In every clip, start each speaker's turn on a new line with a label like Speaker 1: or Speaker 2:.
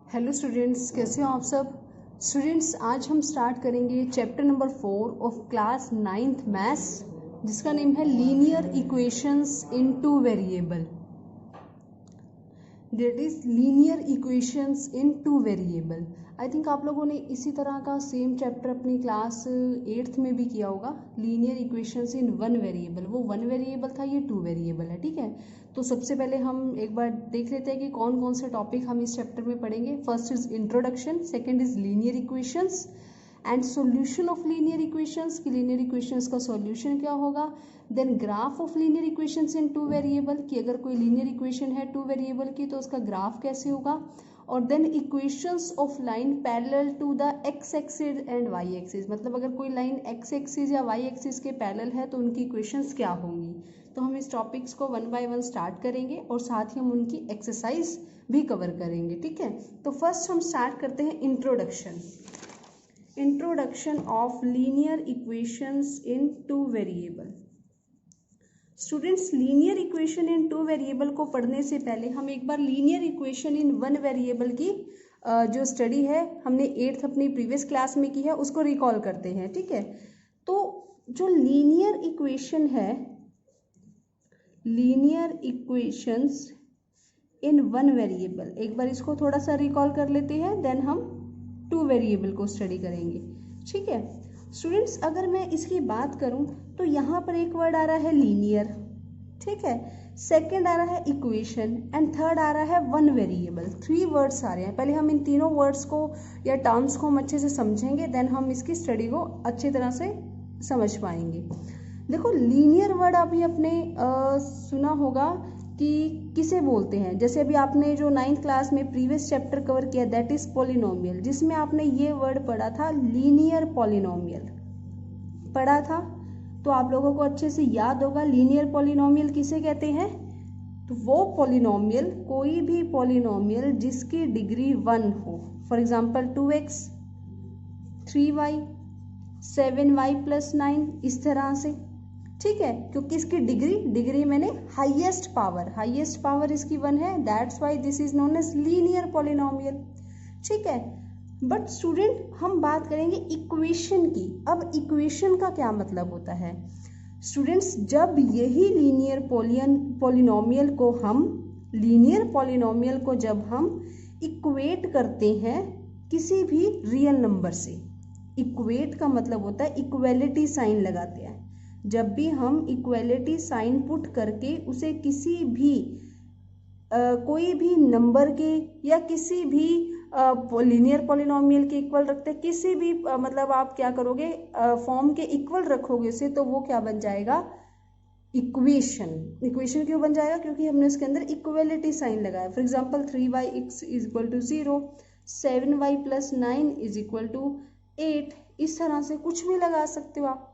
Speaker 1: Hello students, कैसे हो आप सब। स्टूडेंट्स, आज हम स्टार्ट करेंगे chapter number 4 of class 9th maths, जिसका नेम है linear equations in two variable. That is linear equations in two variable. I think आप लोगों ने इसी तरह का सेम चैप्टर अपनी क्लास 8th में भी किया होगा। लीनियर इक्वेशंस इन वन वेरिएबल, वो वन वेरिएबल था, ये टू वेरिएबल है। ठीक है, तो सबसे पहले हम एक बार देख लेते हैं कि कौन कौन से टॉपिक हम इस चैप्टर में पढ़ेंगे। First is introduction, second is linear equations and solution of linear equations, कि लीनियर इक्वेशंस का सॉल्यूशन क्या होगा। Then graph of linear equations in two variable, कि अगर कोई लीनियर इक्वेशन है टू वेरिएबल की तो उसका ग्राफ कैसे होगा। और then equations of line parallel to the X axis and Y axis, मतलब अगर कोई लाइन एक्स एक्सिस या वाई एक्सिस के पैरेलल है तो उनकी इक्वेशंस क्या होंगी। तो हम इस टॉपिक्स को वन बाय वन स्टार्ट करेंगे और साथ ही हम उनकी एक्सरसाइज भी कवर करेंगे। ठीक है, तो फर्स्ट हम स्टार्ट करते हैं introduction. Introduction of linear equations in two variable. Students, linear equation in two variable को पढ़ने से पहले हम एक बार linear equation in one variable की जो स्टडी है हमने 8th अपनी प्रीवियस क्लास में की है उसको रिकॉल करते हैं। ठीक है, तो जो लीनियर इक्वेशन है, लीनियर इक्वेशंस इन वन वेरिएबल, एक बार इसको थोड़ा सा रिकॉल कर लेते हैं, देन हम टू वेरिएबल को स्टडी करेंगे। ठीक है स्टूडेंट्स, अगर मैं इसकी बात करूं तो यहाँ पर एक वर्ड आ रहा है लीनियर, ठीक है, सेकंड आ रहा है इक्वेशन एंड थर्ड आ रहा है वन वेरिएबल। 3 वर्ड्स आ रहे हैं। पहले हम इन तीनों वर्ड्स को या टर्म्स को हम अच्छे से समझेंगे, देन हम इसकी स्टडी को अच्छी तरह से समझ पाएंगे। देखो, लीनियर वर्ड अभी आपने सुना होगा कि किसे बोलते हैं। जैसे अभी आपने जो 9th क्लास में प्रीवियस चैप्टर कवर किया, दैट इज पॉलिनोमियल, जिसमें आपने ये वर्ड पढ़ा था लीनियर पॉलिनोमियल पढ़ा था। तो आप लोगों को अच्छे से याद होगा लीनियर पॉलिनोमियल किसे कहते हैं। तो वो पॉलिनोमियल, कोई भी पॉलिनोमियल जिसकी डिग्री 1 हो, for example 2x, 3y, 7y + 9, इस तरह से। ठीक है, क्योंकि इसकी डिग्री मैंने हाईएस्ट पावर इसकी 1 है, that's why this is known as linear polynomial. ठीक है, बट स्टूडेंट हम बात करेंगे इक्वेशन की। अब इक्वेशन का क्या मतलब होता है स्टूडेंट्स, जब यही लीनियर पॉलिनोमियल को जब हम इक्वेट करते हैं किसी भी रियल नंबर से। इक्वेट का मतलब होता है इक्वेलिटी साइन लगाते हैं। जब भी हम इक्वेलिटी साइन पुट करके उसे किसी भी कोई भी नंबर के या किसी भी लीनियर पॉलिनोमियल के इक्वल रखते हैं, किसी भी मतलब आप क्या करोगे, फॉर्म के इक्वल रखोगे उसे, तो वो क्या बन जाएगा, इक्वेशन क्यों बन जाएगा, क्योंकि हमने उसके अंदर इक्वेलिटी साइन लगाया। फॉर एग्जांपल 3yx = 0, 7y + 9 = 8, इस तरह से कुछ भी लगा सकते हो आप।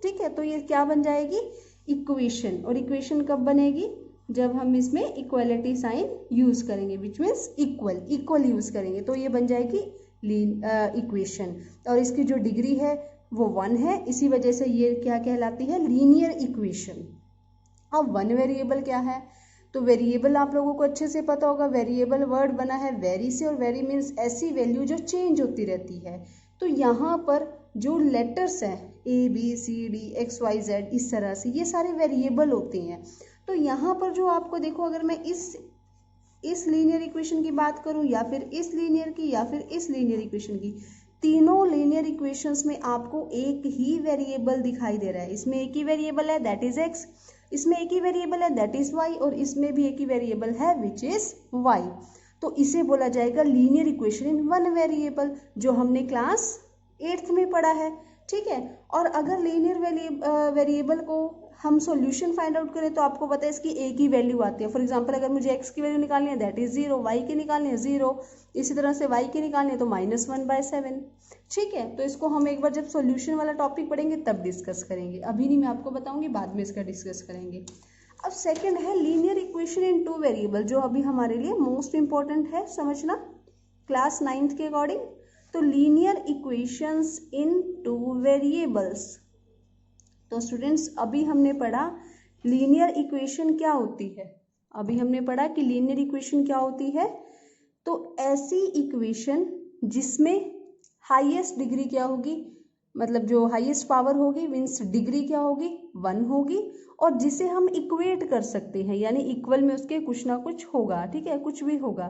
Speaker 1: ठीक है, तो ये क्या बन जाएगी, इक्वेशन। और इक्वेशन कब बनेगी, जब हम इसमें इक्वलिटी साइन यूज करेंगे, विच मीन्स इक्वल यूज करेंगे, तो ये बन जाएगी इक्वेशन। और इसकी जो डिग्री है वो 1 है, इसी वजह से ये क्या कहलाती है, लीनियर इक्वेशन। अब वन वेरिएबल क्या है, तो वेरिएबल आप लोगों को अच्छे से पता होगा, वेरिएबल वर्ड बना है वेरी से, और वेरी मीन्स ऐसी वैल्यू जो चेंज होती रहती है। तो यहाँ पर जो लेटर्स हैं ABCD XYZ, इस तरह से ये सारे वेरिएबल होते हैं। तो यहाँ पर जो आपको देखो, अगर मैं इस लीनियर इक्वेशन की बात करूँ, या फिर इस लीनियर की, या फिर इस लीनियर इक्वेशन की, तीनों लीनियर इक्वेशंस में आपको एक ही वेरिएबल दिखाई दे रहा है। इसमें एक ही वेरिएबल है, दैट इज x, इसमें एक ही वेरिएबल है, दैट इज y, और इसमें भी एक ही वेरिएबल है, विच इज y। तो इसे बोला जाएगा linear equation in one variable, जो हमने क्लास 8th में पढ़ा है। ठीक है, और अगर लीनियर वेरिएबल को हम सॉल्यूशन फाइंड आउट करें तो आपको पता है इसकी एक ही वैल्यू आती है। फॉर एग्जांपल अगर मुझे x की वैल्यू निकालनी है, दैट इज 0, y की निकालनी है 0, इसी तरह से y की निकालनी है तो -1/7। ठीक है, तो इसको हम एक बार जब सॉल्यूशन वाला टॉपिक पढ़ेंगे तब डिस्कस करेंगे, अभी नहीं, मैं आपको बताऊंगी, बाद में इसका डिस्कस करेंगे। अब सेकेंड है linear equation in two variable, जो अभी हमारे लिए मोस्ट इंपॉर्टेंट है समझना क्लास 9th के अकॉर्डिंग। तो linear equations in two variables, तो स्टूडेंट्स अभी हमने पढ़ा लीनियर इक्वेशन क्या होती है। अभी हमने पढ़ा कि लीनियर इक्वेशन क्या होती है, तो ऐसी इक्वेशन जिसमें हाईएस्ट डिग्री क्या होगी, मतलब जो हाईएस्ट पावर होगी मीन्स डिग्री क्या होगी 1 होगी, और जिसे हम इक्वेट कर सकते हैं यानी इक्वल में उसके कुछ ना कुछ होगा, ठीक है, कुछ भी होगा,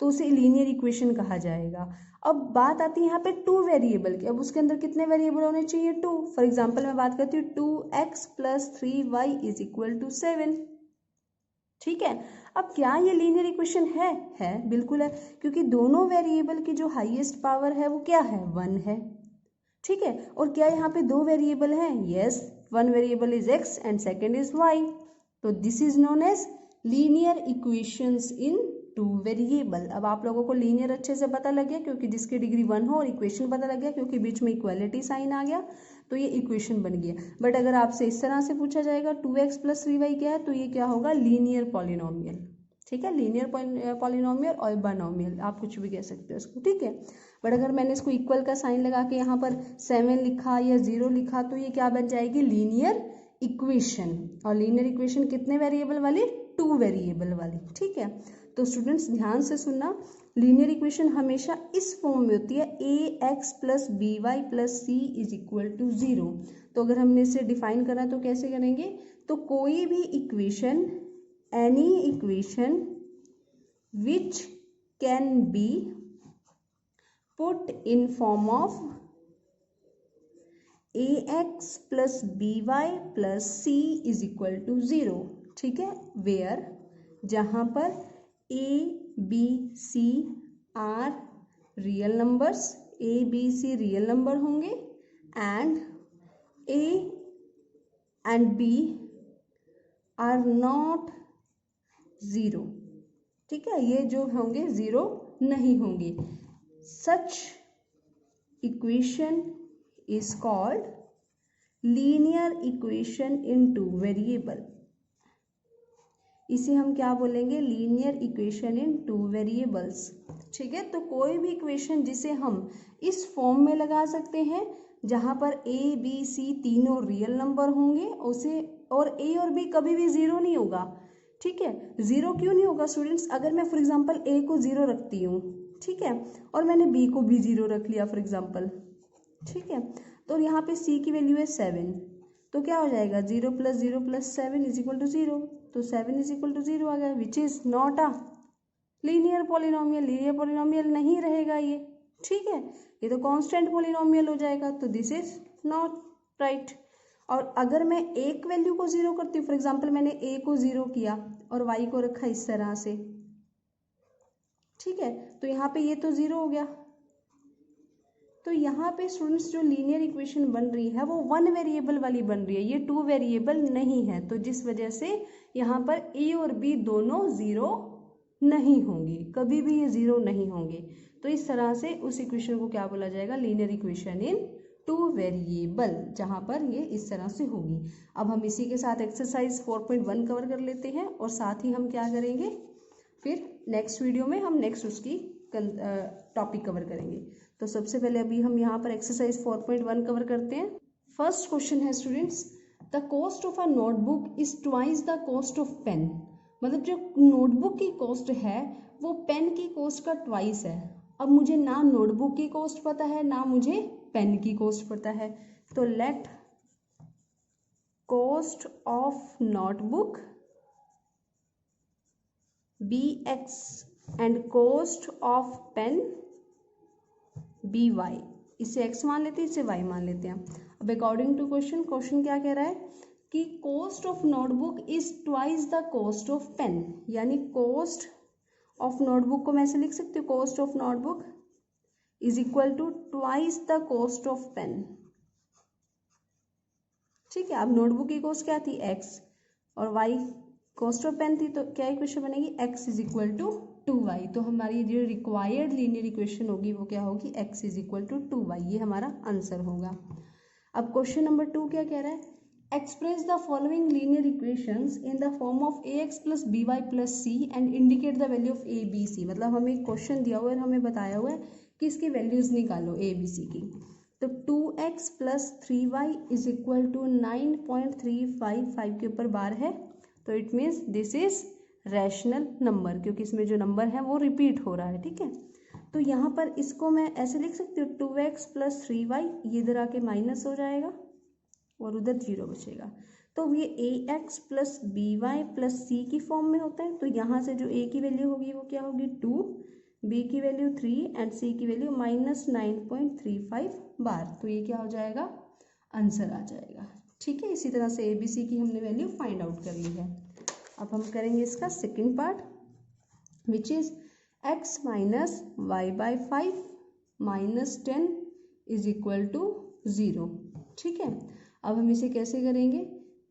Speaker 1: तो उसे लीनियर इक्वेशन कहा जाएगा। अब बात आती है यहाँ पे 2 वेरिएबल की। अब उसके अंदर कितने वेरिएबल होने चाहिए 2। फॉर एग्जाम्पल मैं बात करती हूँ 2x + 3y = 7, ठीक है। अब क्या ये लीनियर इक्वेशन है बिल्कुल है, क्योंकि दोनों वेरिएबल की जो हाईएस्ट पावर है वो क्या है 1 है, ठीक है। और क्या यहाँ पे 2 वेरिएबल हैं, yes, 1 variable is x and second is y, तो this is known as linear equations in 2 variable. अब आप लोगों को लीनियर अच्छे से पता लग गया क्योंकि जिसकी डिग्री 1 हो, और इक्वेशन पता लग गया क्योंकि बीच में इक्वालिटी साइन आ गया, तो ये इक्वेशन बन गया। बट अगर आपसे इस तरह से पूछा जाएगा 2x + 3y क्या है, तो ये क्या होगा लीनियर पॉलिनोमियल, ठीक है, लीनियर पॉलिनोमियल और बाइनोमियल, आप कुछ भी कह सकते हो इसको, ठीक है। बट अगर मैंने इसको इक्वल का साइन लगा के यहाँ पर 7 लिखा या 0 लिखा, तो ये क्या बन जाएगी लीनियर इक्वेशन। और लीनियर इक्वेशन कितने वेरिएबल वाली 2 वेरिएबल वाली, ठीक है। तो स्टूडेंट्स ध्यान से सुनना, लीनियर इक्वेशन हमेशा इस फॉर्म में होती है ax + by + c = 0। तो अगर हमने इसे डिफाइन करना तो कैसे करेंगे, तो कोई भी equation, any equation which can be put in form of ax + by + c = 0, ठीक है, वेयर जहाँ पर a b c are real numbers, a b c real number होंगे and a and b are not 0, ठीक है, ये जो होंगे 0 नहीं होंगे। Such equation is called linear equation in 2 variable. इसे हम क्या बोलेंगे, लीनियर इक्वेशन इन 2 वेरिएबल्स, ठीक है। तो कोई भी इक्वेशन जिसे हम इस फॉर्म में लगा सकते हैं जहाँ पर a b c तीनों रियल नंबर होंगे, उसे, और a और b कभी भी 0 नहीं होगा, ठीक है। 0 क्यों नहीं होगा स्टूडेंट्स, अगर मैं फॉर एग्जांपल a को 0 रखती हूँ, ठीक है, और मैंने b को भी 0 रख लिया फॉर एग्जांपल, ठीक है, तो यहाँ पे c की वैल्यू है 7, तो क्या हो जाएगा 0 + 0 + 7 = 0, तो 7 = 0 आ गया, which is not a linear polynomial. Linear polynomial नहीं रहेगा ये, ठीक है, ये तो कांस्टेंट पॉलिनोमियल हो जाएगा, तो दिस इज नॉट राइट। और अगर मैं एक वैल्यू को 0 करती हूँ, फॉर एग्जांपल मैंने a को 0 किया और y को रखा इस तरह से, ठीक है, तो यहाँ पे ये तो 0 हो गया। तो यहाँ पे स्टूडेंट्स जो लीनियर इक्वेशन बन रही है वो 1 वेरिएबल वाली बन रही है, ये 2 वेरिएबल नहीं है, तो जिस वजह से यहाँ पर a और b दोनों 0 नहीं होंगे, कभी भी ये 0 नहीं होंगे। तो इस तरह से उस इक्वेशन को क्या बोला जाएगा, लीनियर इक्वेशन इन 2 वेरिएबल, जहाँ पर ये इस तरह से होगी। अब हम इसी के साथ एक्सरसाइज 4.1 कवर कर लेते हैं, और साथ ही हम क्या करेंगे, फिर नेक्स्ट वीडियो में हम नेक्स्ट उसकी टॉपिक कवर करेंगे। तो सबसे पहले अभी हम यहाँ पर एक्सरसाइज 4.1 कवर करते हैं। फर्स्ट क्वेश्चन है students, the cost of a notebook is twice the cost of pen. मतलब जो नोटबुक की कॉस्ट है वो पेन की कॉस्ट का ट्वाइस है। अब मुझे ना नोटबुक की कॉस्ट पता है ना मुझे पेन की कॉस्ट पता है, तो let cost of notebook be x and cost of pen be Y. इसे x मान लेते हैं, इसे y मान लेते हैं। अब अकॉर्डिंग टू क्वेश्चन, क्वेश्चन क्या कह रहा है कि cost of notebook is twice the cost of pen, यानी कॉस्ट ऑफ नोटबुक को मैं ऐसे लिख सकती हूँ, cost of notebook is equal to twice the cost of pen, ठीक है। अब नोटबुक की कॉस्ट क्या थी x और y कॉस्ट ऑफ पेन थी, तो क्या इक्वेशन बनेगी x is equal to 2y। तो हमारी जो रिक्वायर्ड लीनियर इक्वेशन होगी वो क्या होगी, x is equal to 2y, ये हमारा आंसर होगा। अब क्वेश्चन नंबर 2 क्या कह रहा है, express the following linear equations in the form of ax + by + c and indicate the value of a b c। मतलब हमें क्वेश्चन दिया हुआ है और हमें बताया हुआ है कि इसकी वैल्यूज निकालो a b c की। तो 2x + 3y is equal to 9.355 के ऊपर बार है, तो it means this is rational number, क्योंकि इसमें जो नंबर है वो रिपीट हो रहा है, ठीक है। तो यहाँ पर इसको मैं ऐसे लिख सकती हूँ 2x प्लस 3y, ये इधर आके माइनस हो जाएगा और उधर 0 बचेगा। तो ये ax plus by plus c की फॉर्म में होता है, तो यहाँ से जो a की वैल्यू होगी वो क्या होगी 2, b की वैल्यू 3 एंड c की वैल्यू -9.35 बार। तो ये क्या हो जाएगा, आंसर आ जाएगा, ठीक है। इसी तरह से abc की हमने वैल्यू फाइंड आउट कर ली है। अब हम करेंगे इसका second part, which is x minus Y by 5 minus 10 is equal to 0, ठीक है। अब हम इसे कैसे करेंगे,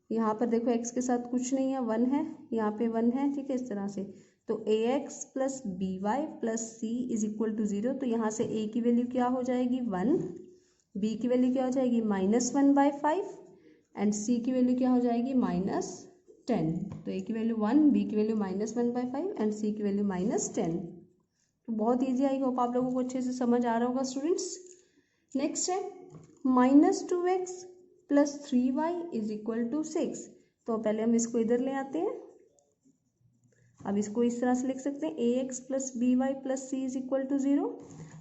Speaker 1: यहाँ पर देखो x के साथ कुछ नहीं है, 1 है, यहाँ पे 1 है, ठीक है, इस तरह से। तो ax plus by plus c is equal to 0, तो यहाँ से a की वैल्यू क्या हो जाएगी 1, b की वैल्यू क्या हो जाएगी -1/5 एंड c की वैल्यू क्या हो जाएगी -10। तो a की वैल्यू 1, b की वैल्यू -1/5 एंड c की वैल्यू -10। तो बहुत ईजी, आई होप आप लोगों को अच्छे से समझ आ रहा होगा स्टूडेंट्स। नेक्स्ट है -2x plus 3y is equal to 6। तो पहले हम इसको इधर ले आते हैं। अब इसको इस तरह से लिख सकते हैं ax plus by plus c is equal to 0।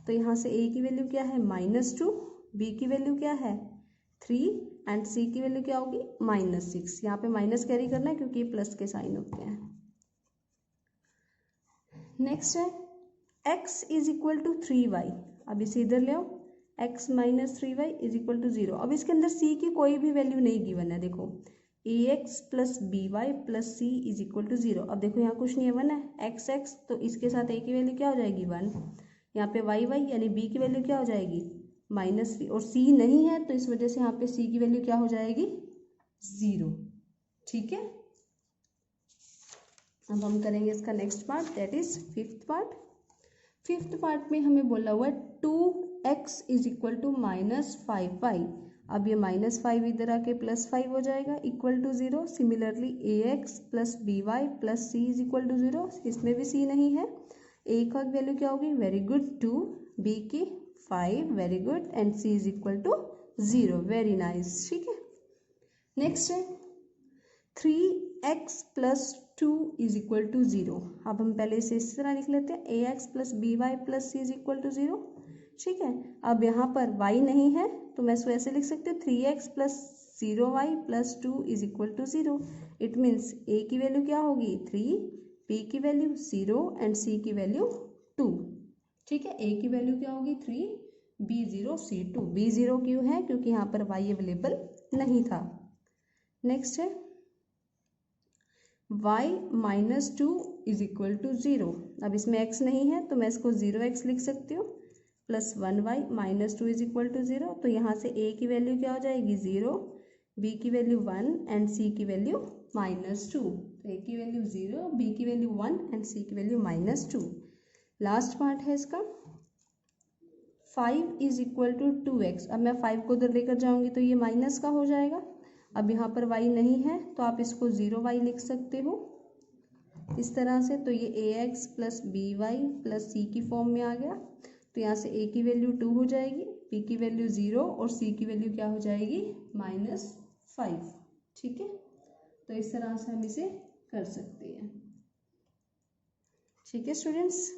Speaker 1: तो यहाँ से a की वैल्यू क्या है -2, b की वैल्यू क्या है 3 एंड c की वैल्यू क्या होगी -6। यहाँ पे माइनस कैरी करना है क्योंकि ये प्लस के साइन होते हैं। नेक्स्ट है x is equal to 3y। अब इसे इधर ले आओ, x minus 3y is equal to 0। अब इसके अंदर c की कोई भी वैल्यू नहीं गिवन है, देखो ax plus by plus c is equal to 0। अब देखो यहाँ कुछ नहीं है, 1 है, x तो इसके साथ a की वैल्यू क्या हो जाएगी 1, यहाँ पे y यानी b की वैल्यू क्या हो जाएगी -3 और c नहीं है, तो इस वजह से यहाँ पे c की वैल्यू क्या हो जाएगी 0, ठीक है। अब हम करेंगे इसका next part, that is fifth part. Fifth part में हमें बोला हुआ है 2x is equal to -5y। अब ये -5 इधर आके +5 हो जाएगा equal to 0। Similarly ax plus by plus c is equal to 0, इसमें भी c नहीं है। a का वैल्यू क्या होगी, वेरी गुड 2, b की 5, very good, and c is equal to 0, very nice, ठीक है। नेक्स्ट है 3x plus 2 is equal to 0। अब हम पहले इसे इस तरह लिख लेते हैं ax plus by plus c is equal to 0, ठीक है। अब यहाँ पर y नहीं है तो मैं इसको ऐसे लिख सकती हूँ 3x plus 0y plus 2 is equal to 0। It means a की वैल्यू क्या होगी 3, b की वैल्यू 0 एंड c की वैल्यू 2, ठीक है। a की वैल्यू क्या होगी 3, b 0, c 2। b 0 क्यों है, क्योंकि यहाँ पर y अवेलेबल नहीं था। नेक्स्ट है y minus 2 is equal to 0। अब इसमें x नहीं है तो मैं इसको 0x लिख सकती हूँ, plus 1y minus 2 is equal to 0। तो यहाँ से a की वैल्यू क्या हो जाएगी 0, b की वैल्यू 1 एंड c की वैल्यू -2। तो a की वैल्यू 0, b की वैल्यू 1 एंड c की वैल्यू -2। लास्ट पार्ट है इसका 5 इज इक्वल टू 2x। अब मैं 5 को उधर लेकर जाऊंगी तो ये माइनस का हो जाएगा। अब यहाँ पर y नहीं है तो आप इसको 0y लिख सकते हो इस तरह से। तो ये ax plus by plus c की फॉर्म में आ गया। तो यहाँ से a की वैल्यू 2 हो जाएगी, b की वैल्यू 0 और c की वैल्यू क्या हो जाएगी -5, ठीक है। तो इस तरह से हम इसे कर सकते हैं, ठीक है स्टूडेंट्स।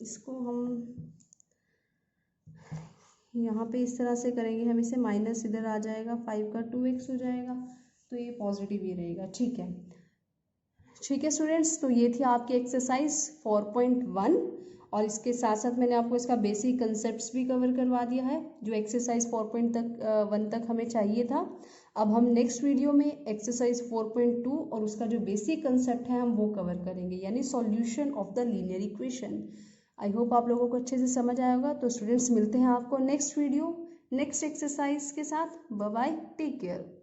Speaker 1: इसको हम यहाँ पे इस तरह से करेंगे, हम इसे माइनस इधर आ जाएगा, 5 का 2x हो जाएगा, तो ये पॉजिटिव ही रहेगा, ठीक है। ठीक है स्टूडेंट्स, तो ये थी आपकी एक्सरसाइज 4.1 और इसके साथ साथ मैंने आपको इसका बेसिक कंसेप्ट्स भी कवर करवा दिया है जो एक्सरसाइज 4.1 तक हमें चाहिए था। अब हम नेक्स्ट वीडियो में एक्सरसाइज 4.2 और उसका जो बेसिक कंसेप्ट है हम वो कवर करेंगे, यानी solution of the linear equation. I hope आप लोगों को अच्छे से समझ आया होगा। तो स्टूडेंट्स मिलते हैं आपको नेक्स्ट वीडियो नेक्स्ट एक्सरसाइज के साथ। Bye bye, take care.